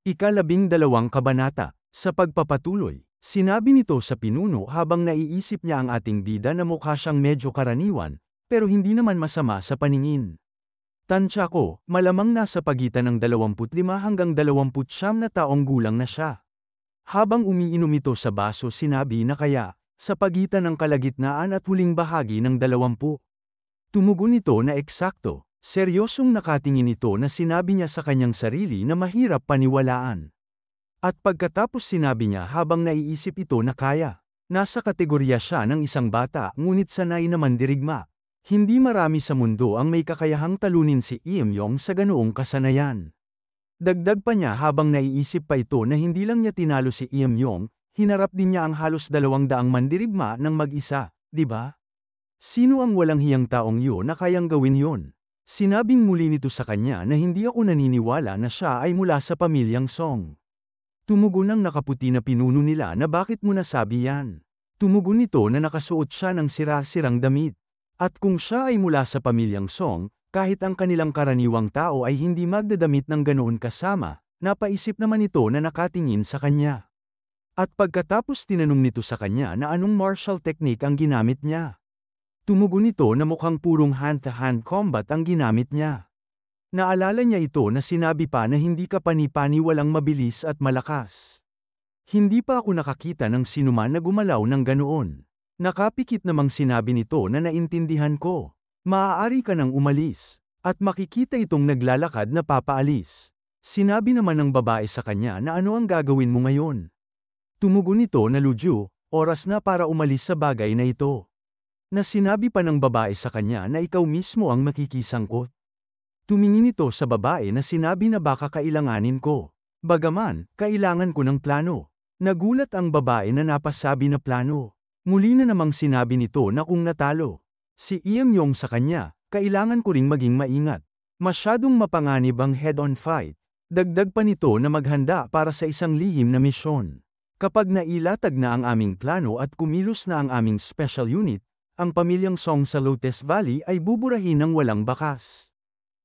Ika-12 kabanata. Sa pagpapatuloy, sinabi nito sa pinuno habang naiisip niya ang ating bida na mukha siyang medyo karaniwan, pero hindi naman masama sa paningin. Tansya ko, malamang nasa pagitan ng 25 hanggang 29 na taong gulang na siya. Habang umiinom ito sa baso sinabi na kaya, sa pagitan ng kalagitnaan at huling bahagi ng 20. Tumugon ito na eksakto. Seryosong nakatingin ito na sinabi niya sa kanyang sarili na mahirap paniwalaan. At pagkatapos sinabi niya habang naiisip ito na kaya, nasa kategorya siya ng isang bata ngunit sanay na mandirigma. Hindi marami sa mundo ang may kakayahang talunin si Eumyong sa ganoong kasanayan. Dagdag pa niya habang naiisip pa ito na hindi lang niya tinalo si Eumyong, hinarap din niya ang halos 200 mandirigma ng mag-isa, di ba? Sino ang walang hiyang taong yun na kayang gawin yun? Sinabing muli nito sa kanya na hindi ako naniniwala na siya ay mula sa pamilyang Song. Tumugon ang nakaputi na pinuno nila na bakit mo nasabi yan? Tumugon nito na nakasuot siya ng sira-sirang damit. At kung siya ay mula sa pamilyang Song, kahit ang kanilang karaniwang tao ay hindi magdadamit ng ganoon kasama, napaisip naman ito na nakatingin sa kanya. At pagkatapos tinanong nito sa kanya na anong martial technique ang ginamit niya. Tumugon ito na mukhang purong hand-to-hand combat ang ginamit niya. Naalala niya ito na sinabi pa na hindi ka pani-pani walang mabilis at malakas. Hindi pa ako nakakita ng sinuman na gumalaw ng ganoon. Nakapikit namang sinabi nito na naintindihan ko. Maaari ka nang umalis. At makikita itong naglalakad na papaalis. Sinabi naman ng babae sa kanya na ano ang gagawin mo ngayon. Tumugon ito na Luju, oras na para umalis sa bagay na ito. Na sinabi pa ng babae sa kanya na ikaw mismo ang makikisangkot. Tumingin ito sa babae na sinabi na baka kailanganin ko. Bagaman, kailangan ko ng plano. Nagulat ang babae na napasabi na plano. Muli na namang sinabi nito na kung natalo si Eumyong sa kanya, kailangan ko ring maging maingat. Masyadong mapanganib ang head-on fight. Dagdag pa nito na maghanda para sa isang lihim na misyon. Kapag nailatag na ang aming plano at kumilos na ang aming special unit, ang pamilyang Song sa Lotus Valley ay buburahin ng walang bakas.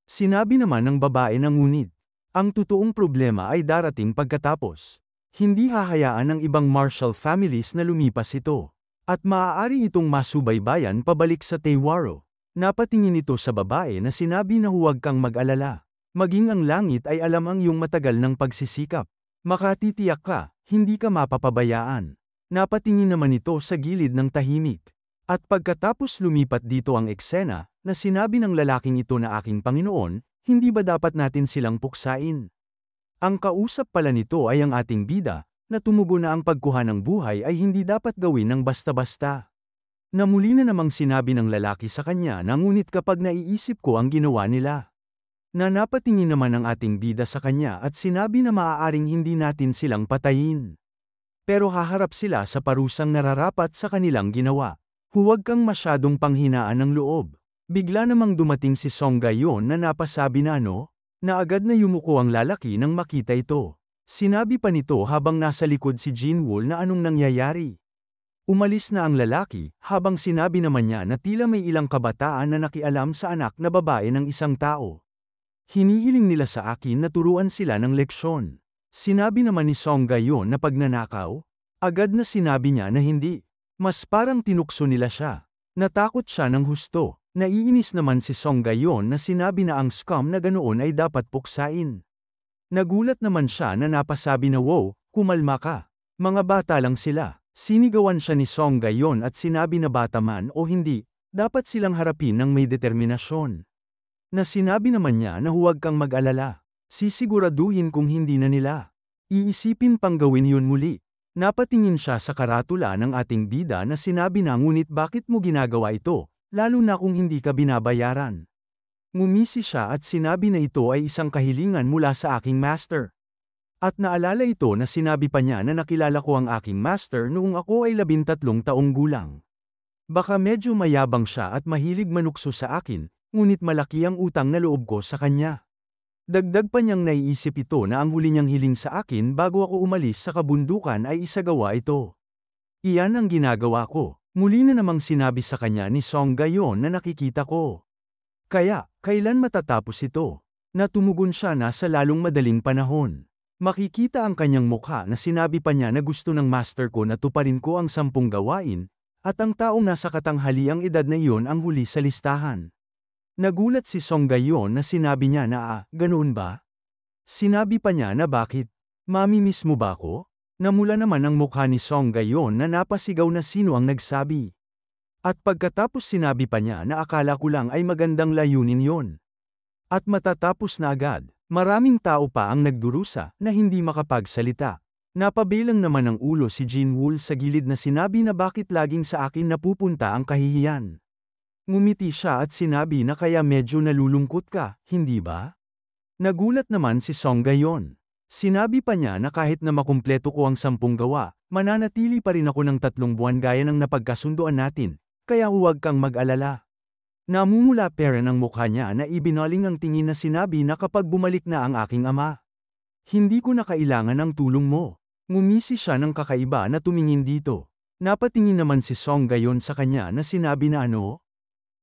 Sinabi naman ng babae na ngunit, ang totoong problema ay darating pagkatapos. Hindi hahayaan ng ibang martial families na lumipas ito. At maaari itong masubaybayan pabalik sa Tewaro. Napatingin ito sa babae na sinabi na huwag kang mag-alala. Maging ang langit ay alam ang iyong matagal ng pagsisikap. Makatitiyak ka, hindi ka mapapabayaan. Napatingin naman ito sa gilid ng tahimik. At pagkatapos lumipat dito ang eksena, na sinabi ng lalaking ito na aking Panginoon, hindi ba dapat natin silang puksain? Ang kausap pala nito ay ang ating bida, na tumugon na ang pagkuha ng buhay ay hindi dapat gawin ng basta-basta. Na muli na namang sinabi ng lalaki sa kanya na ngunit kapag naiisip ko ang ginawa nila. Na napatingin naman ang ating bida sa kanya at sinabi na maaaring hindi natin silang patayin. Pero haharap sila sa parusang nararapat sa kanilang ginawa. Huwag kang masyadong panghinaan ng loob. Bigla namang dumating si Song Gayon na napasabi na na agad na yumuko ang lalaki nang makita ito. Sinabi pa nito habang nasa likod si Jinwoo na anong nangyayari. Umalis na ang lalaki, habang sinabi naman niya na tila may ilang kabataan na nakialam sa anak na babae ng isang tao. Hinihiling nila sa akin na turuan sila ng leksyon. Sinabi naman ni Song Gayon na pagnanakaw, agad na sinabi niya na hindi. Mas parang tinukso nila siya. Natakot siya ng husto. Naiinis naman si Song Gayon na sinabi na ang scum na ganoon ay dapat puksain. Nagulat naman siya na napasabi na wow, kumalma ka. Mga bata lang sila. Sinigawan siya ni Song Gayon at sinabi na bata man o hindi, dapat silang harapin ng may determinasyon. Na sinabi naman niya na huwag kang mag-alala. Sisiguraduhin kung hindi na nila. Iisipin pang gawin yun muli. Napatingin siya sa karatula ng ating bida na sinabi na ngunit bakit mo ginagawa ito, lalo na kung hindi ka binabayaran. Ngumisi siya at sinabi na ito ay isang kahilingan mula sa aking master. At naalala ito na sinabi pa niya na nakilala ko ang aking master noong ako ay 13 taong gulang. Baka medyo mayabang siya at mahilig manukso sa akin, ngunit malaki ang utang na loob ko sa kanya. Dagdag pa niyang naiisip ito na ang huli niyang hiling sa akin bago ako umalis sa kabundukan ay isagawa ito. Iyan ang ginagawa ko. Muli na namang sinabi sa kanya ni Song Gayon na nakikita ko. Kaya, kailan matatapos ito? Na tumugon siya na sa lalong madaling panahon. Makikita ang kanyang mukha na sinabi pa niya na gusto ng master ko na tuparin ko ang 10 gawain, at ang taong nasa katanghaliang edad na iyon ang huli sa listahan. Nagulat si Song gayon na sinabi niya na ganoon ba? Sinabi pa niya na bakit? Mamimiss mo ba ako? Namula naman ang mukha ni Song gayon na napasigaw na sino ang nagsabi. At pagkatapos sinabi pa niya na akala ko lang ay magandang layunin yon. At matatapos na agad. Maraming tao pa ang nagdurusa na hindi makapagsalita. Napabilang naman ang ulo si Jinwoo sa gilid na sinabi na bakit laging sa akin napupunta ang kahihiyan. Ngumiti siya at sinabi na kaya medyo nalulungkot ka, hindi ba? Nagulat naman si Song gayon. Sinabi pa niya na kahit na makumpleto ko ang 10 gawa, mananatili pa rin ako ng 3 buwan gaya ng napagkasunduan natin, kaya huwag kang mag-alala. Namumula pera ng mukha niya na ibinaling ang tingin na sinabi na kapag bumalik na ang aking ama. Hindi ko na kailangan ng tulong mo. Ngumisi siya ng kakaiba na tumingin dito. Napatingin naman si Song gayon sa kanya na sinabi na ano?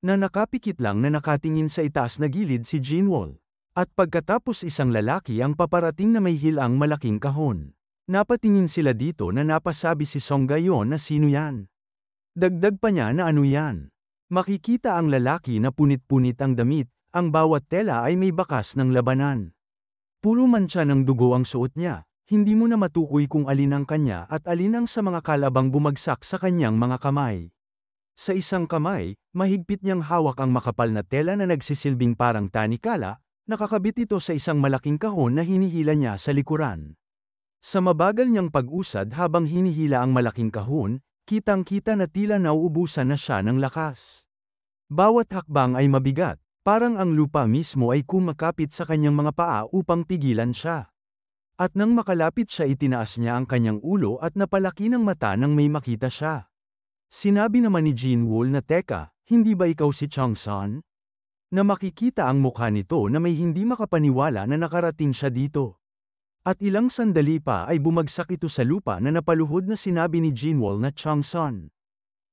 Na nakapikit lang na nakatingin sa itaas na gilid si Jinwoo. At pagkatapos isang lalaki ang paparating na may hilang malaking kahon. Napatingin sila dito na napasabi si Song gayon na sino yan. Dagdag pa niya na ano yan. Makikita ang lalaki na punit-punit ang damit, ang bawat tela ay may bakas ng labanan. Puro mancha ng dugo ang suot niya, hindi mo na matukoy kung alin ang kanya at alin ang sa mga kalabang bumagsak sa kanyang mga kamay. Sa isang kamay, mahigpit niyang hawak ang makapal na tela na nagsisilbing parang tanikala, nakakabit ito sa isang malaking kahon na hinihila niya sa likuran. Sa mabagal niyang pag-usad habang hinihila ang malaking kahon, kitang-kita na tila nauubusan na siya ng lakas. Bawat hakbang ay mabigat, parang ang lupa mismo ay kumakapit sa kanyang mga paa upang pigilan siya. At nang makalapit siya itinaas niya ang kanyang ulo at napalaki ng mata nang may makita siya. Sinabi naman ni Jinwoo na teka, hindi ba ikaw si Changsan? Na makikita ang mukha nito na may hindi makapaniwala na nakarating siya dito. At ilang sandali pa ay bumagsak ito sa lupa na napaluhod na sinabi ni Jinwoo na Changsan.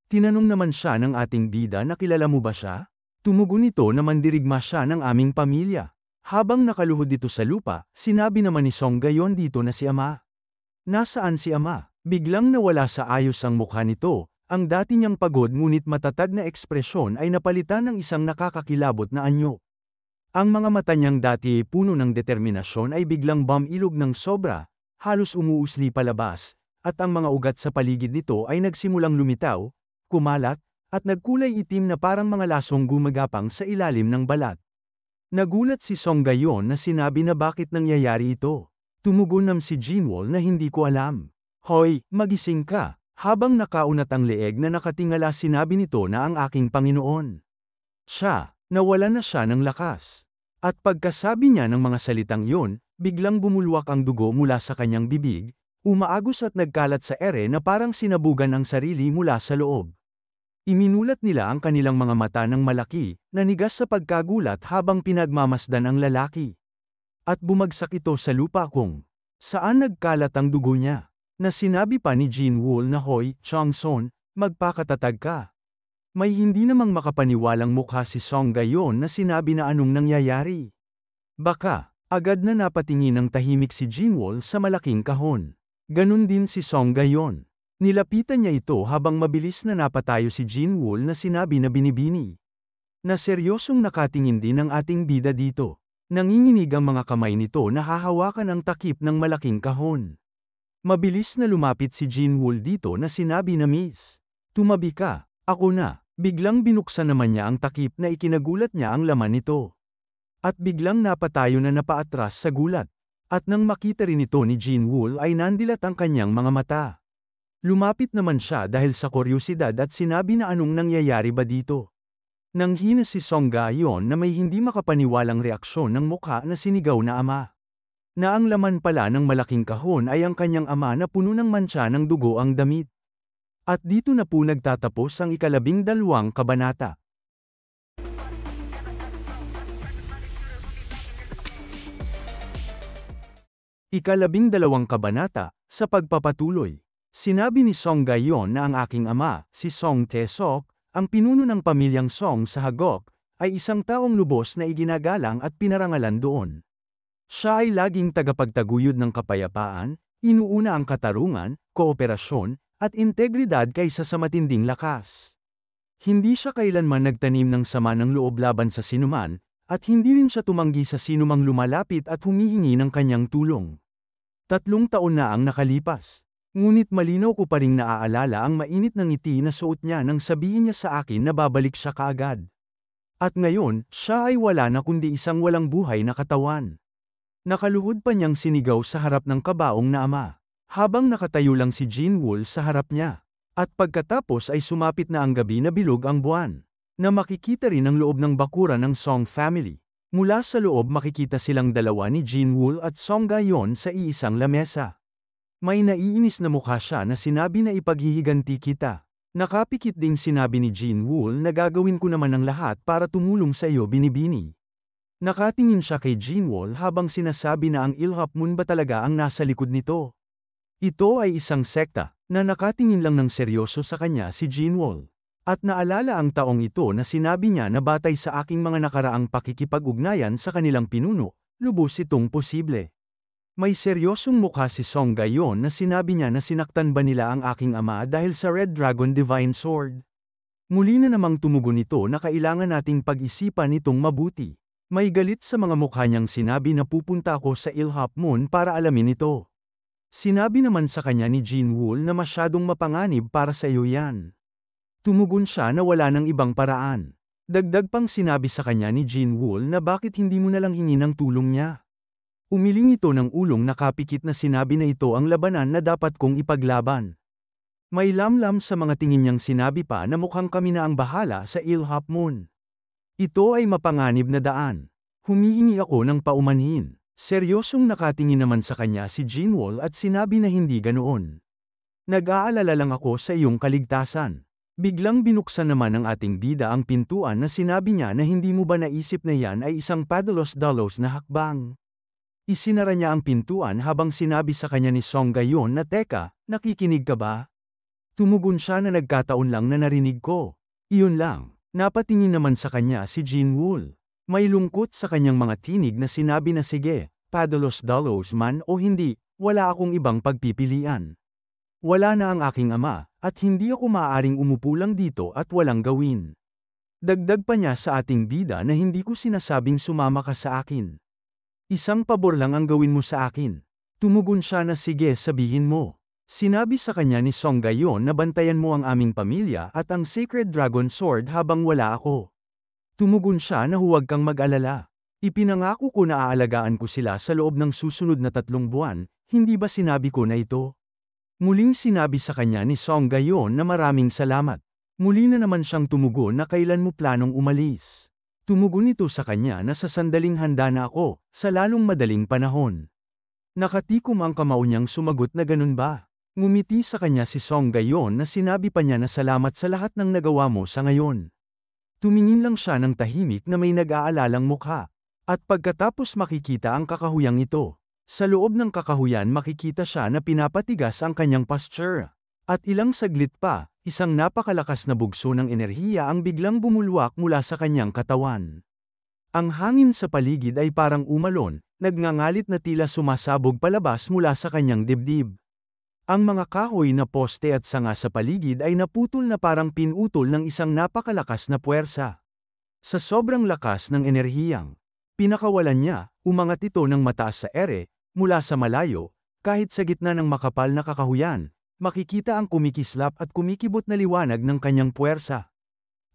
Tinanong naman siya ng ating bida na kilala mo ba siya? Tumugon ito na mandirigma siya ng aming pamilya. Habang nakaluhod ito sa lupa, sinabi naman ni Song gayon dito na si ama. Nasaan si ama? Biglang nawala sa ayos ang mukha nito, ang dati niyang pagod ngunit matatag na ekspresyon ay napalitan ng isang nakakakilabot na anyo. Ang mga mata niyang dati puno ng determinasyon ay biglang bumilog ng sobra, halos umuusli palabas, at ang mga ugat sa paligid nito ay nagsimulang lumitaw, kumalat, at nagkulay itim na parang mga lasong gumagapang sa ilalim ng balat. Nagulat si Song gayon na sinabi na bakit nangyayari ito. Tumugon nam si Jinwoo na hindi ko alam. Hoy, magising ka. Habang nakaunat ang leeg na nakatingala sinabi nito na ang aking Panginoon. Siya, nawalan na siya ng lakas. At pagkasabi niya ng mga salitang yun, biglang bumulwak ang dugo mula sa kanyang bibig, umaagos at nagkalat sa ere na parang sinabugan ang sarili mula sa loob. Iminulat nila ang kanilang mga mata ng malaki, nanigas sa pagkagulat habang pinagmamasdan ang lalaki. At bumagsak ito sa lupa kung saan nagkalat ang dugo niya, na sinabi pa ni Jinwoo na hoy, Changsan, magpakatatag ka. May hindi namang makapaniwalang mukha si Song gayon na sinabi na anong nangyayari. Baka, agad na napatingin ng tahimik si Jinwoo sa malaking kahon. Ganun din si Song gayon. Nilapitan niya ito habang mabilis na napatayo si Jinwoo na sinabi na binibini. Na seryosong nakatingin din ang ating bida dito. Nanginginig ang mga kamay nito na hahawakan ang takip ng malaking kahon. Mabilis na lumapit si Jinwoo dito na sinabi na Miss, tumabi ka, ako na. Biglang binuksan naman niya ang takip na ikinagulat niya ang laman nito. At biglang napatayo na napaatras sa gulat. At nang makita rin ito ni Jinwoo ay nandilat ang kanyang mga mata. Lumapit naman siya dahil sa kuryosidad at sinabi na anong nangyayari ba dito. Nanghina si Song gayon na may hindi makapaniwalang reaksyon ng mukha na sinigaw na ama. Na ang laman pala ng malaking kahon ay ang kanyang ama na puno ng mantsa ng dugo ang damit. At dito na po nagtatapos ang 12 kabanata. Ika-12 kabanata, sa pagpapatuloy. Sinabi ni Song gayon na ang aking ama, si Song Tae-sok, ang pinuno ng pamilyang Song sa Hagok, ay isang taong lubos na iginagalang at pinarangalan doon. Siya ay laging tagapagtaguyod ng kapayapaan, inuuna ang katarungan, kooperasyon, at integridad kaysa sa matinding lakas. Hindi siya kailanman nagtanim ng sama ng loob laban sa sinuman, at hindi rin siya tumanggi sa sinumang lumalapit at humihingi ng kanyang tulong. 3 taon na ang nakalipas. Ngunit malinaw ko pa ring naaalala ang mainit na ngiti na suot niya nang sabihin niya sa akin na babalik siya kaagad. At ngayon, siya ay wala na kundi isang walang buhay na katawan. Nakaluhod pa niyang sinigaw sa harap ng kabaong na ama, habang nakatayo lang si Jean Wool sa harap niya. At pagkatapos ay sumapit na ang gabi na bilog ang buwan, na makikita rin ang loob ng bakuran ng Song family. Mula sa loob makikita silang dalawa ni Jean Wool at Song Ga-yeon sa iisang lamesa. May naiinis na mukha siya na sinabi na ipaghihiganti kita. Nakapikit ding sinabi ni Jean Wool na gagawin ko naman ang lahat para tumulong sa iyo binibini. Nakatingin siya kay Jean Wool habang sinasabi na ang Ilhap Moon ba talaga ang nasa likod nito. Ito ay isang sekta, na nakatingin lang ng seryoso sa kanya si Jean Wool. At naalala ang taong ito na sinabi niya na batay sa aking mga nakaraang pakikipag-ugnayan sa kanilang pinuno, lubos itong posible. May seryosong mukha si Song Ga-yeon na sinabi niya na sinaktan ba nila ang aking ama dahil sa Red Dragon Divine Sword. Muli na namang tumugon ito na kailangan nating pag-isipan itong mabuti. May galit sa mga mukha niyang sinabi na pupunta ako sa Ilhap Moon para alamin ito. Sinabi naman sa kanya ni Jean Wool na masyadong mapanganib para sa iyo yan. Tumugon siya na wala nang ibang paraan. Dagdag pang sinabi sa kanya ni Jean Wool na bakit hindi mo nalang hingi ng tulong niya. Umiling ito ng ulong nakapikit na sinabi na ito ang labanan na dapat kong ipaglaban. May lamlam sa mga tingin niyang sinabi pa na mukhang kami na ang bahala sa Ilhap Moon. Ito ay mapanganib na daan. Humihingi ako ng paumanhin. Seryosong nakatingin naman sa kanya si Jean Wool at sinabi na hindi ganoon. Nag-aalala lang ako sa iyong kaligtasan. Biglang binuksan naman ng ating bida ang pintuan na sinabi niya na hindi mo ba naisip na yan ay isang padalos-dalos na hakbang. Isinara niya ang pintuan habang sinabi sa kanya ni Song Ga-yeon na teka, nakikinig ka ba? Tumugon siya na nagkataon lang na narinig ko. Iyon lang, napatingin naman sa kanya si Jean Wool. May lungkot sa kanyang mga tinig na sinabi na sige, padalos-dalos man o hindi, wala akong ibang pagpipilian. Wala na ang aking ama, at hindi ako maaaring umupo lang dito at walang gawin. Dagdag pa niya sa ating bida na hindi ko sinasabing sumama ka sa akin. Isang pabor lang ang gawin mo sa akin. Tumugon siya na sige sabihin mo. Sinabi sa kanya ni Song Ga-yeon na bantayan mo ang aming pamilya at ang Sacred Dragon Sword habang wala ako. Tumugon siya na huwag kang mag-alala. Ipinangako ko na aalagaan ko sila sa loob ng susunod na 3 buwan, hindi ba sinabi ko na ito? Muling sinabi sa kanya ni Song Ga-yeon na maraming salamat. Muli na naman siyang tumugon na kailan mo planong umalis. Tumugon ito sa kanya na sa sandaling handa na ako, sa lalong madaling panahon. Nakatikom ang kamao niyang sumagot na ganun ba? Ngumiti sa kanya si Song Ga-yeon na sinabi pa niya na salamat sa lahat ng nagawa mo sa ngayon. Tumingin lang siya ng tahimik na may nag-aalalang mukha. At pagkatapos makikita ang kakahuyang ito. Sa loob ng kakahuyan makikita siya na pinapatigas ang kanyang posture. At ilang saglit pa, isang napakalakas na bugso ng enerhiya ang biglang bumulwak mula sa kanyang katawan. Ang hangin sa paligid ay parang umalon, nagngangalit na tila sumasabog palabas mula sa kanyang dibdib. Ang mga kahoy na poste at sanga sa paligid ay naputol na parang pinutol ng isang napakalakas na puwersa. Sa sobrang lakas ng enerhiyang pinakawalan niya, umangat ito ng mataas sa ere, mula sa malayo, kahit sa gitna ng makapal na kakahuyan. Makikita ang kumikislap at kumikibot na liwanag ng kanyang puwersa.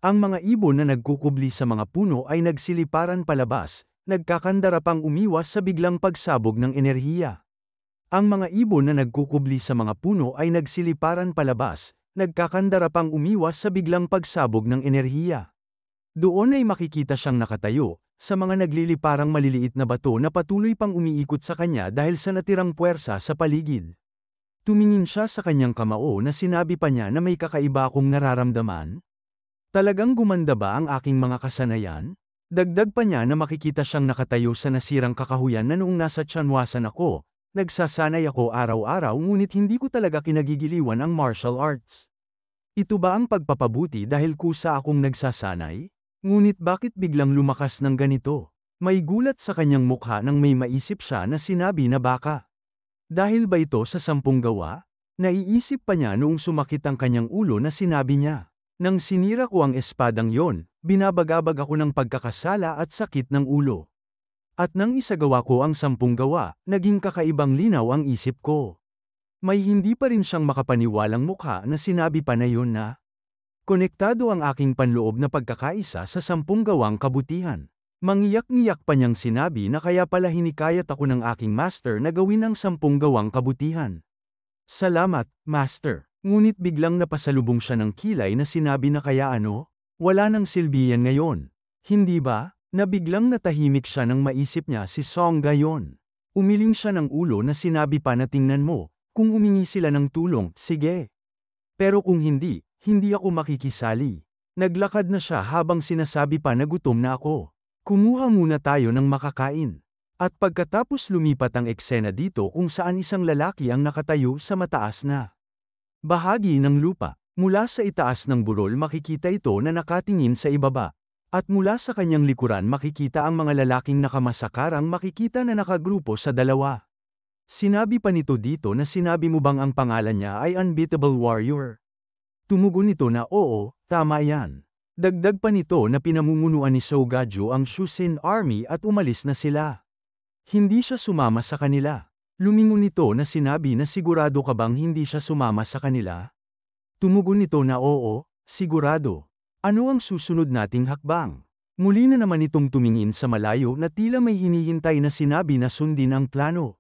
Ang mga ibon na nagkukubli sa mga puno ay nagsiliparan palabas, nagkakandara pang umiwas sa biglang pagsabog ng enerhiya. Ang mga ibon na nagkukubli sa mga puno ay nagsiliparan palabas, nagkakandara pang umiwas sa biglang pagsabog ng enerhiya. Doon ay makikita siyang nakatayo, sa mga nagliliparang maliliit na bato na patuloy pang umiikot sa kanya dahil sa natirang puwersa sa paligid. Tumingin siya sa kanyang kamao na sinabi pa niya na may kakaiba akong nararamdaman. Talagang gumanda ba ang aking mga kasanayan? Dagdag pa niya na makikita siyang nakatayo sa nasirang kakahuyan na noong nasa tiyanwasan ako. Nagsasanay ako araw-araw ngunit hindi ko talaga kinagigiliwan ang martial arts. Ito ba ang pagpapabuti dahil kusa akong nagsasanay? Ngunit bakit biglang lumakas ng ganito? May gulat sa kanyang mukha nang may maisip siya na sinabi na baka. Dahil ba ito sa 10 gawa? Naiisip pa niya noong sumakit ang kanyang ulo na sinabi niya. Nang sinira ko ang espadang yon, binabagabag ako ng pagkakasala at sakit ng ulo. At nang isagawa ko ang 10 gawa, naging kakaibang linaw ang isip ko. May hindi pa rin siyang makapaniwalang mukha na sinabi pa na yon na. Konektado ang aking panloob na pagkakaisa sa 10 gawang kabutihan. Mangiyak-ngiyak pa niyang sinabi na kaya pala hinikayat ako ng aking master na gawin ang 10 gawang kabutihan. Salamat, master. Ngunit biglang napasalubong siya ng kilay na sinabi na kaya ano? Wala nang silbi yan ngayon. Hindi ba? Na biglang natahimik siya nang maisip niya si Song gayon. Umiling siya ng ulo na sinabi pa na tingnan mo, kung humingi sila ng tulong, sige. Pero kung hindi, hindi ako makikisali. Naglakad na siya habang sinasabi pa na gutom na ako. Kumuha muna tayo ng makakain. At pagkatapos lumipat ang eksena dito kung saan isang lalaki ang nakatayo sa mataas na bahagi ng lupa. Mula sa itaas ng burol makikita ito na nakatingin sa ibaba. At mula sa kanyang likuran makikita ang mga lalaking nakamasakarang makikita na nakagrupo sa dalawa. Sinabi pa nito dito na sinabi mo bang ang pangalan niya ay Unbeatable Warrior? Tumugon nito na oo, tama yan. Dagdag pa nito na pinamumunuan ni Sogaju ang Shusin Army at umalis na sila. Hindi siya sumama sa kanila. Lumingon nito na sinabi na sigurado ka bang hindi siya sumama sa kanila? Tumugon nito na oo, sigurado. Ano ang susunod nating hakbang? Muli na naman itong tumingin sa malayo na tila may hinihintay na sinabi na sundin ang plano.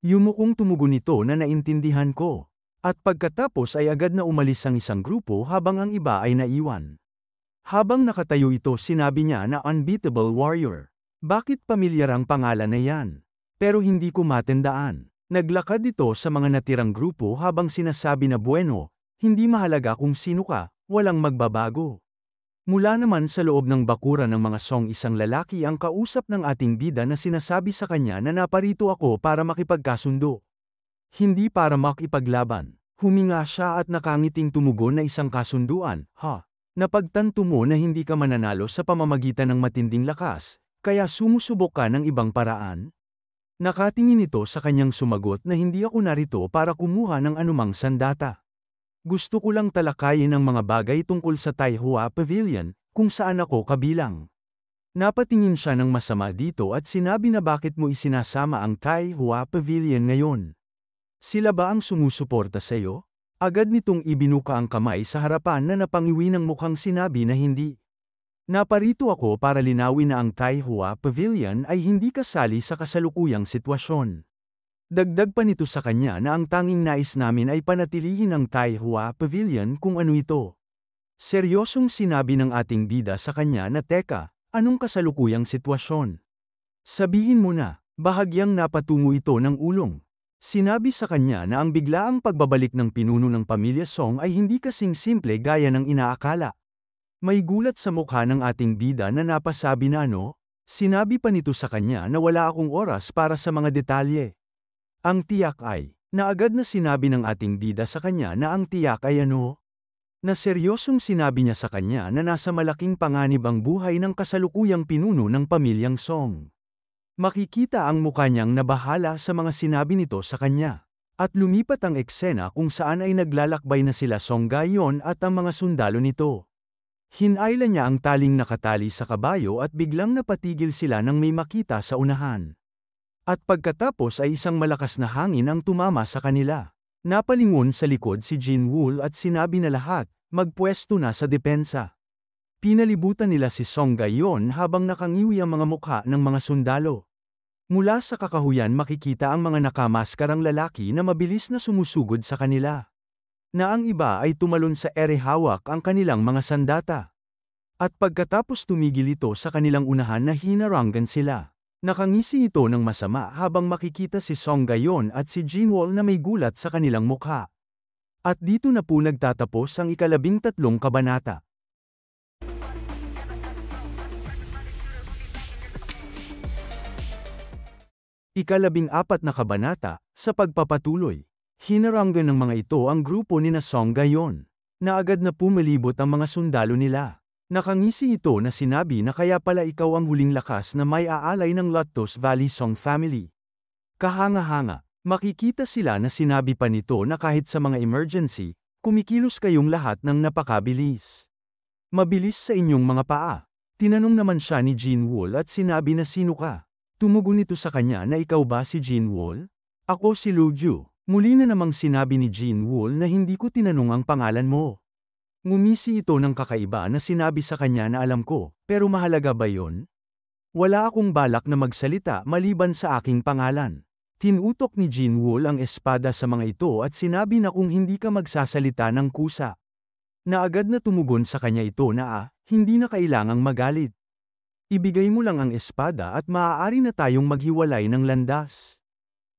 Yumukong tumugon nito na naintindihan ko. At pagkatapos ay agad na umalis ang isang grupo habang ang iba ay naiwan. Habang nakatayo ito sinabi niya na Unbeatable Warrior. Bakit pamilyar ang pangalan na yan? Pero hindi ko matandaan. Naglakad ito sa mga natirang grupo habang sinasabi na bueno, hindi mahalaga kung sino ka, walang magbabago. Mula naman sa loob ng bakuran ng mga Song isang lalaki ang kausap ng ating bida na sinasabi sa kanya na naparito ako para makipagkasundo. Hindi para makipaglaban. Huminga siya at nakangiting tumugon na isang kasunduan, ha? Napagtanto mo na hindi ka mananalo sa pamamagitan ng matinding lakas, kaya sumusubok ka ng ibang paraan? Nakatingin ito sa kanyang sumagot na hindi ako narito para kumuha ng anumang sandata. Gusto ko lang talakayin ang mga bagay tungkol sa Taihua Pavilion, kung saan ako kabilang. Napatingin siya ng masama dito at sinabi na bakit mo isinasama ang Taihua Pavilion ngayon. Sila ba ang sumusuporta sa iyo? Agad nitong ibinuka ang kamay sa harapan na napangiwi ng mukhang sinabi na hindi. Naparito ako para linawin na ang Taihua Pavilion ay hindi kasali sa kasalukuyang sitwasyon. Dagdag pa nito sa kanya na ang tanging nais namin ay panatilihin ang Taihua Pavilion kung ano ito. Seryosong sinabi ng ating bida sa kanya na teka, anong kasalukuyang sitwasyon? Sabihin mo na, bahagyang napatungo ito ng ulong. Sinabi sa kanya na ang biglaang pagbabalik ng pinuno ng pamilya Song ay hindi kasing simple gaya ng inaakala. May gulat sa mukha ng ating bida na napasabi na ano, sinabi pa nito sa kanya na wala akong oras para sa mga detalye. Ang tiyak ay, na agad na sinabi ng ating bida sa kanya na ang tiyak ay ano? Na seryosong sinabi niya sa kanya na nasa malaking panganib ang buhay ng kasalukuyang pinuno ng pamilyang Song. Makikita ang mukha niyang nabahala sa mga sinabi nito sa kanya. At lumipat ang eksena kung saan ay naglalakbay na sila Song Gayon at ang mga sundalo nito. Hinayla niya ang taling nakatali sa kabayo at biglang napatigil sila nang may makita sa unahan. At pagkatapos ay isang malakas na hangin ang tumama sa kanila. Napalingon sa likod si Jin Woo at sinabi na lahat, magpwesto na sa depensa. Pinalibutan nila si Song Gayon habang nakangiwi ang mga mukha ng mga sundalo. Mula sa kakahuyan makikita ang mga nakamaskarang lalaki na mabilis na sumusugod sa kanila. Na ang iba ay tumalon sa ere hawak ang kanilang mga sandata. At pagkatapos tumigil ito sa kanilang unahan na hinarangan sila. Nakangisi ito ng masama habang makikita si Song Gayon at si Jinwoo na may gulat sa kanilang mukha. At dito na po nagtatapos ang 13 kabanata. Ika-14 na kabanata, sa pagpapatuloy. Hinarangan ng mga ito ang grupo ni na Song Gayon, na agad na pumalibot ang mga sundalo nila. Nakangisi ito na sinabi na kaya pala ikaw ang huling lakas na may aalay ng Lotus Valley Song Family. Kahanga-hanga, makikita sila na sinabi pa nito na kahit sa mga emergency, kumikilos kayong lahat ng napakabilis. Mabilis sa inyong mga paa. Tinanong naman siya ni Jinwoo at sinabi na sino ka. Tumugon ito sa kanya na ikaw ba si Jinwoo? Ako si Luju. Muli na namang sinabi ni Jinwoo na hindi ko tinanong ang pangalan mo. Ngumisi ito ng kakaiba na sinabi sa kanya na alam ko, pero mahalaga ba yon? Wala akong balak na magsalita maliban sa aking pangalan. Tinutok ni Jinwoo ang espada sa mga ito at sinabi na kung hindi ka magsasalita ng kusa. Na agad na tumugon sa kanya ito na hindi na kailangang magalit. Ibigay mo lang ang espada at maaari na tayong maghiwalay ng landas.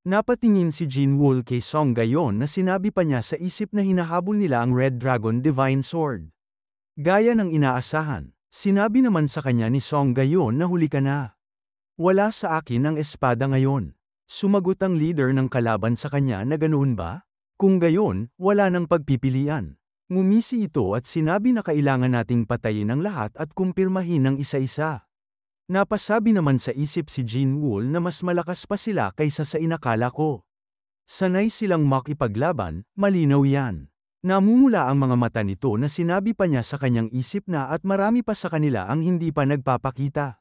Napatingin si Jinwoo kay Song gayon na sinabi pa niya sa isip na hinahabol nila ang Red Dragon Divine Sword. Gaya ng inaasahan, sinabi naman sa kanya ni Song gayon na huli ka na. Wala sa akin ang espada ngayon. Sumagot ang leader ng kalaban sa kanya na ganoon ba? Kung gayon, wala nang pagpipilian. Ngumisi ito at sinabi na kailangan nating patayin ang lahat at kumpirmahin ng isa-isa. Napasabi naman sa isip si Jinwoo na mas malakas pa sila kaysa sa inakala ko. Sanay silang makipaglaban, malinaw yan. Namumula ang mga mata nito na sinabi pa niya sa kanyang isip na at marami pa sa kanila ang hindi pa nagpapakita.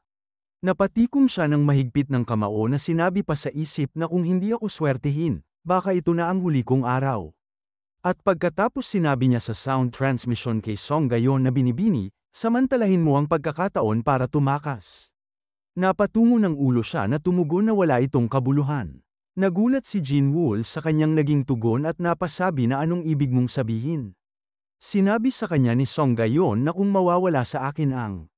Napatikom siya ng mahigpit ng kamao na sinabi pa sa isip na kung hindi ako swertihin, baka ito na ang huli kong araw. At pagkatapos sinabi niya sa sound transmission kay Song gayon na binibini, samantalahin mo ang pagkakataon para tumakas. Napatungo ng ulo siya na tumugon na wala itong kabuluhan. Nagulat si Jinwoo sa kanyang naging tugon at napasabi na anong ibig mong sabihin. Sinabi sa kanya ni Song gayon na kung mawawala sa akin ang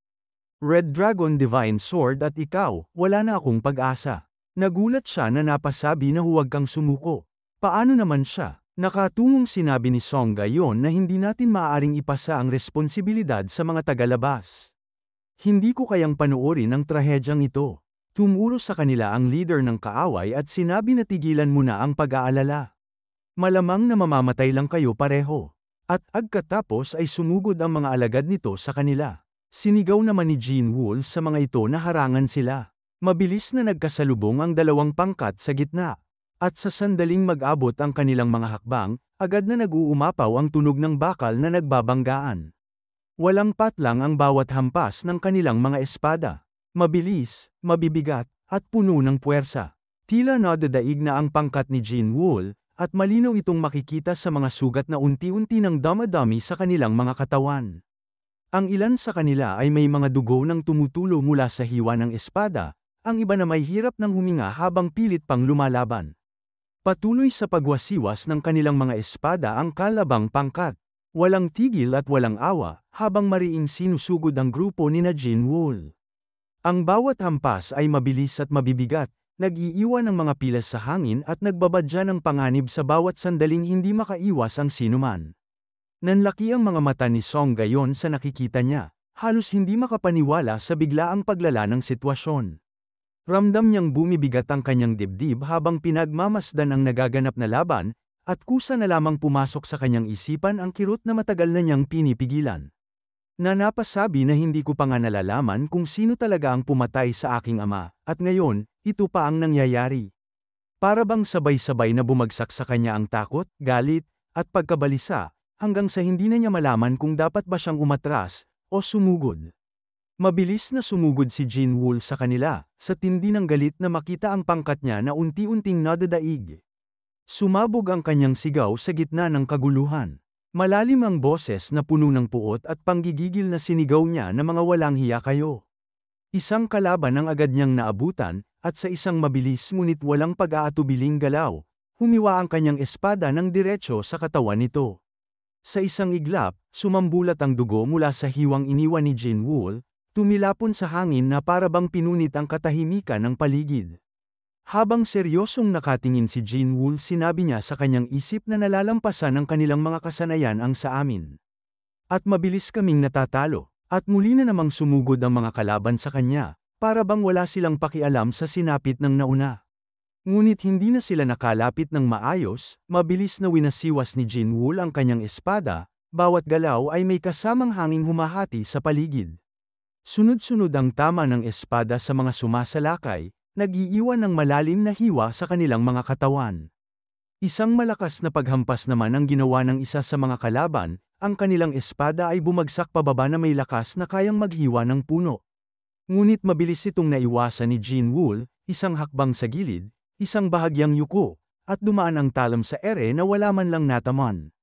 Red Dragon Divine Sword at ikaw, wala na akong pag-asa. Nagulat siya na napasabi na huwag kang sumuko. Paano naman siya? Nakatungong sinabi ni Song gayon na hindi natin maaaring ipasa ang responsibilidad sa mga tagalabas. Hindi ko kayang panoorin ang trahedyang ito. Tumuro sa kanila ang leader ng kaaway at sinabi na tigilan mo na ang pag-aalala. Malamang na mamamatay lang kayo pareho. At agkatapos ay sumugod ang mga alagad nito sa kanila. Sinigaw naman ni Jinwoo sa mga ito na harangan sila. Mabilis na nagkasalubong ang dalawang pangkat sa gitna. At sa sandaling mag-abot ang kanilang mga hakbang, agad na nag-uumapaw ang tunog ng bakal na nagbabanggaan. Walang patlang ang bawat hampas ng kanilang mga espada. Mabilis, mabibigat, at puno ng puwersa. Tila nadadaig na ang pangkat ni Jinwoo, at malinaw itong makikita sa mga sugat na unti-unti nang damadami sa kanilang mga katawan. Ang ilan sa kanila ay may mga dugo nang tumutulo mula sa hiwa ng espada, ang iba na may hirap ng huminga habang pilit pang lumalaban. Patuloy sa pagwasiwas ng kanilang mga espada ang kalabang pangkat. Walang tigil at walang awa, habang mariing sinusugod ang grupo ni Jinwoo. Ang bawat hampas ay mabilis at mabibigat, nag-iiwan ng mga pilas sa hangin at nagbabadya ng panganib sa bawat sandaling hindi makaiwas ang sinuman. Nanlaki ang mga mata ni Song gayon sa nakikita niya, halos hindi makapaniwala sa biglaang paglala ng sitwasyon. Ramdam niyang bumibigat ang kanyang dibdib habang pinagmamasdan ang nagaganap na laban, at kusa na lamang pumasok sa kanyang isipan ang kirot na matagal na niyang pinipigilan. Napasabi na hindi ko pa nga nalalaman kung sino talaga ang pumatay sa aking ama, at ngayon, ito pa ang nangyayari. Para bang sabay-sabay na bumagsak sa kanya ang takot, galit, at pagkabalisa, hanggang sa hindi na niya malaman kung dapat ba siyang umatras, o sumugod. Mabilis na sumugod si Jinwoo sa kanila, sa tindi ng galit na makita ang pangkat niya na unti-unting nadadaig. Sumabog ang kanyang sigaw sa gitna ng kaguluhan. Malalim ang boses na puno ng puot at panggigigil na sinigaw niya na mga walang hiya kayo. Isang kalaban ang agad niyang naabutan, at sa isang mabilis ngunit walang pag-aatubiling galaw, humiwa ang kanyang espada ng diretso sa katawan nito. Sa isang iglap, sumambulat ang dugo mula sa hiwang iniwan ni Jinwoo, tumilapon sa hangin na para bang pinunit ang katahimikan ng paligid. Habang seryosong nakatingin si Jinwoo, sinabi niya sa kanyang isip na nalalampasan ng kanilang mga kasanayan ang sa amin. At mabilis kaming natatalo, at muli na namang sumugod ang mga kalaban sa kanya, para bang wala silang pakialam sa sinapit ng nauna. Ngunit hindi na sila nakalapit ng maayos, mabilis na winasiwas ni Jinwoo ang kanyang espada, bawat galaw ay may kasamang hanging humahati sa paligid. Sunod-sunod ang tama ng espada sa mga sumasalakay, nag-iiwan ng malalim na hiwa sa kanilang mga katawan. Isang malakas na paghampas naman ang ginawa ng isa sa mga kalaban, ang kanilang espada ay bumagsak pababa na may lakas na kayang maghiwa ng puno. Ngunit mabilis itong naiwasan ni Jin Woo, isang hakbang sa gilid, isang bahagyang yuko, at dumaan ang talam sa ere na wala man lang nataman.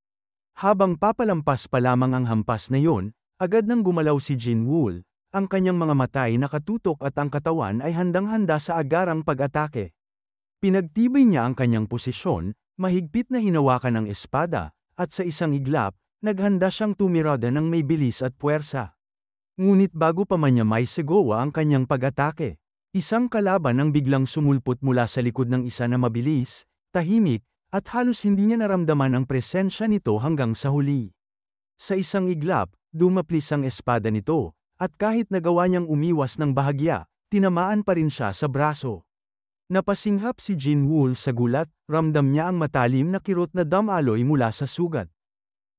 Habang papalampas pa lamang ang hampas na yon, agad nang gumalaw si Jin Woo, ang kanyang mga mata ay nakatutok at ang katawan ay handang-handa sa agarang pag-atake. Pinagtibay niya ang kanyang posisyon, mahigpit na hinawakan ang espada, at sa isang iglap, naghanda siyang tumirada ng may bilis at puwersa. Ngunit bago pa man niya may segowa ang kanyang pag-atake, isang kalaban ang biglang sumulpot mula sa likod ng isa na mabilis, tahimik, at halos hindi niya naramdaman ang presensya nito hanggang sa huli. Sa isang iglap, dumaplis ang espada nito, at kahit nagawa niyang umiwas ng bahagya, tinamaan pa rin siya sa braso. Napasinghap si Jin Woo sa gulat, ramdam niya ang matalim na kirot na damaloy mula sa sugat.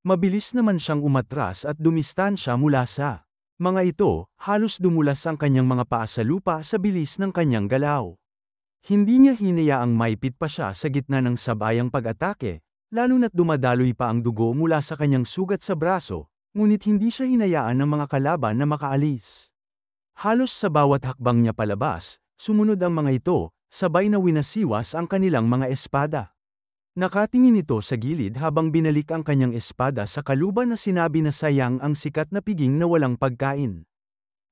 Mabilis naman siyang umatras at dumistansya mula sa mga ito, halos dumulas ang kanyang mga paa sa lupa sa bilis ng kanyang galaw. Hindi niya hinayaang maipit pa siya sa gitna ng sabayang pag-atake, lalo na't dumadaloy pa ang dugo mula sa kanyang sugat sa braso, ngunit hindi siya hinayaan ng mga kalaban na makaalis. Halos sa bawat hakbang niya palabas, sumunod ang mga ito, sabay na winasiwas ang kanilang mga espada. Nakatingin ito sa gilid habang binalik ang kanyang espada sa kaluban na sinabi na sayang ang sikat na piging na walang pagkain.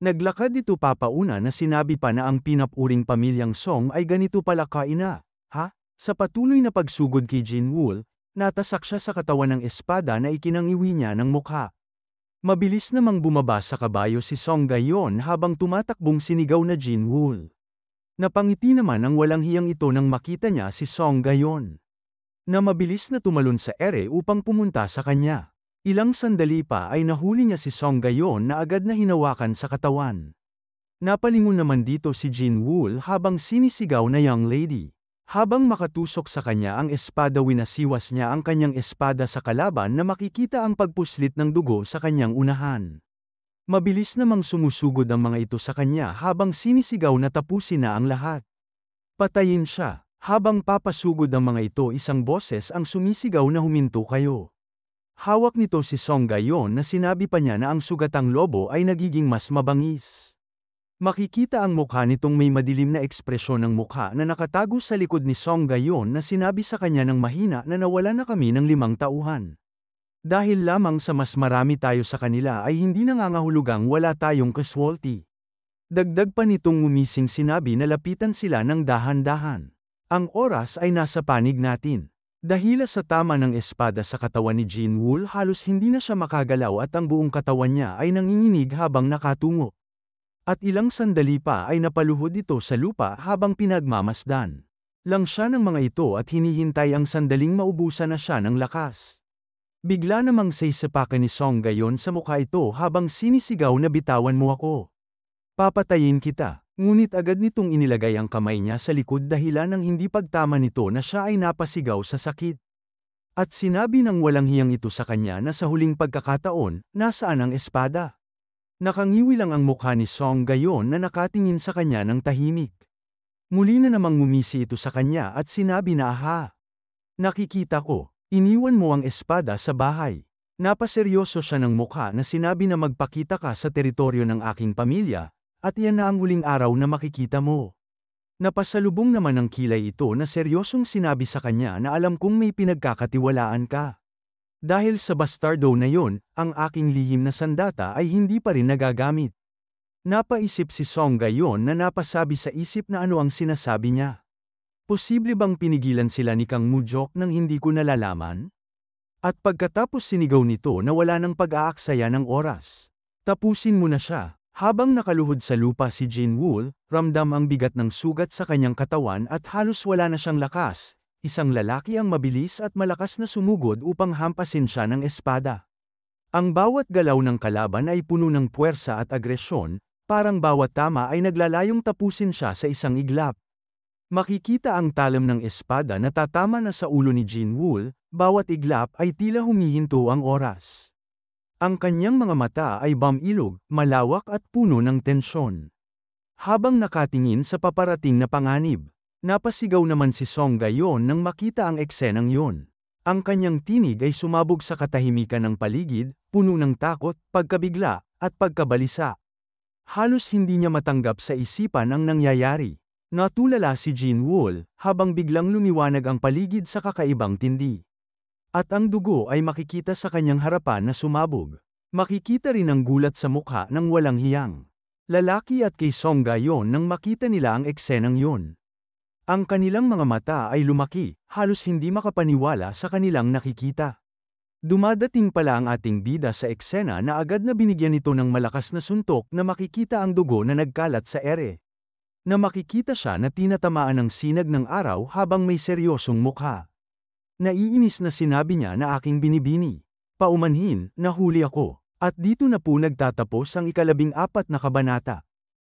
Naglakad ito papauna na sinabi pa na ang pinapuring pamilyang Song ay ganito pala kaina. Sa patuloy na pagsugod kay Jin Woo, natasak siya sa katawan ng espada na ikinangiwi niya ng mukha. Mabilis namang bumaba sa kabayo si Song Gayon habang tumatakbong sinigaw na Jin Woo. Napangiti naman ang walang hiyang ito nang makita niya si Song Gayon, na mabilis na tumalon sa ere upang pumunta sa kanya. Ilang sandali pa ay nahuli niya si Song Gayon na agad na hinawakan sa katawan. Napalingon naman dito si Jin Woo habang sinisigaw na young lady. Habang makatusok sa kanya ang espada winasiwas niya ang kanyang espada sa kalaban na makikita ang pagpuslit ng dugo sa kanyang unahan. Mabilis namang sumusugod ang mga ito sa kanya habang sinisigaw na tapusin na ang lahat. Patayin siya. Habang papasugod ang mga ito isang boses ang sumisigaw na huminto kayo. Hawak nito si Song Gayon na sinabi pa niya na ang sugatang lobo ay nagiging mas mabangis. Makikita ang mukha nitong may madilim na ekspresyon ng mukha na nakatago sa likod ni Song Gayon na sinabi sa kanya ng mahina na nawala na kami ng 5 tauhan. Dahil lamang sa mas marami tayo sa kanila ay hindi nangangahulugang wala tayong casualty. Dagdag pa nitong ngumising sinabi na lapitan sila ng dahan-dahan. Ang oras ay nasa panig natin. Dahil sa tama ng espada sa katawan ni Jin Woo halos hindi na siya makagalaw at ang buong katawan niya ay nanginginig habang nakatungo. At ilang sandali pa ay napaluhod ito sa lupa habang pinagmamasdan lang siya ng mga ito at hinihintay ang sandaling maubusan na siya ng lakas. Bigla namang saisapakan ni Song Gayon sa mukha ito habang sinisigaw na bitawan mo ako. Papatayin kita. Ngunit agad nitong inilagay ang kamay niya sa likod dahilan ng hindi pagtama nito na siya ay napasigaw sa sakit. At sinabi ng walang hiyang ito sa kanya na sa huling pagkakataon, nasaan ang espada? Nakangiwi lang ang mukha ni Song Gayon na nakatingin sa kanya ng tahimik. Muli na namang ngumisi ito sa kanya at sinabi na nakikita ko, iniwan mo ang espada sa bahay. Napaseryoso siya ng mukha na sinabi na magpakita ka sa teritoryo ng aking pamilya, at yan na ang huling araw na makikita mo. Napasalubong naman ng kilay ito na seryosong sinabi sa kanya na alam kong may pinagkakatiwalaan ka. Dahil sa bastardo na yon, ang aking lihim na sandata ay hindi pa rin nagagamit. Napaisip si Song Gayon na napasabi sa isip na ano ang sinasabi niya. Posible bang pinigilan sila ni Kang Mujok nang hindi ko nalalaman? At pagkatapos sinigaw nito na wala ng pag-aaksaya ng oras. Tapusin mo na siya. Habang nakaluhod sa lupa si Jin Woo, ramdam ang bigat ng sugat sa kanyang katawan at halos wala na siyang lakas. Isang lalaki ang mabilis at malakas na sumugod upang hampasin siya ng espada. Ang bawat galaw ng kalaban ay puno ng puwersa at agresyon, parang bawat tama ay naglalayong tapusin siya sa isang iglap. Makikita ang talam ng espada na tatama na sa ulo ni Jin Woo, bawat iglap ay tila humihinto ang oras. Ang kanyang mga mata ay bumilog, malawak at puno ng tensyon. Habang nakatingin sa paparating na panganib, napasigaw naman si Song Gayon nang makita ang eksenang yun. Ang kanyang tinig ay sumabog sa katahimikan ng paligid, puno ng takot, pagkabigla, at pagkabalisa. Halos hindi niya matanggap sa isipan ang nangyayari. Natulala si Jin Wool, habang biglang lumiwanag ang paligid sa kakaibang tindi. At ang dugo ay makikita sa kanyang harapan na sumabog. Makikita rin ang gulat sa mukha ng walang hiyang lalaki at kay Song Gayon nang makita nila ang eksenang yun. Ang kanilang mga mata ay lumaki, halos hindi makapaniwala sa kanilang nakikita. Dumadating pala ang ating bida sa eksena na agad na binigyan nito ng malakas na suntok na makikita ang dugo na nagkalat sa ere. Na makikita siya na tinatamaan ng sinag ng araw habang may seryosong mukha. Naiinis na sinabi niya na aking binibini. Paumanhin, nahuli ako. At dito na po nagtatapos ang 14 na kabanata.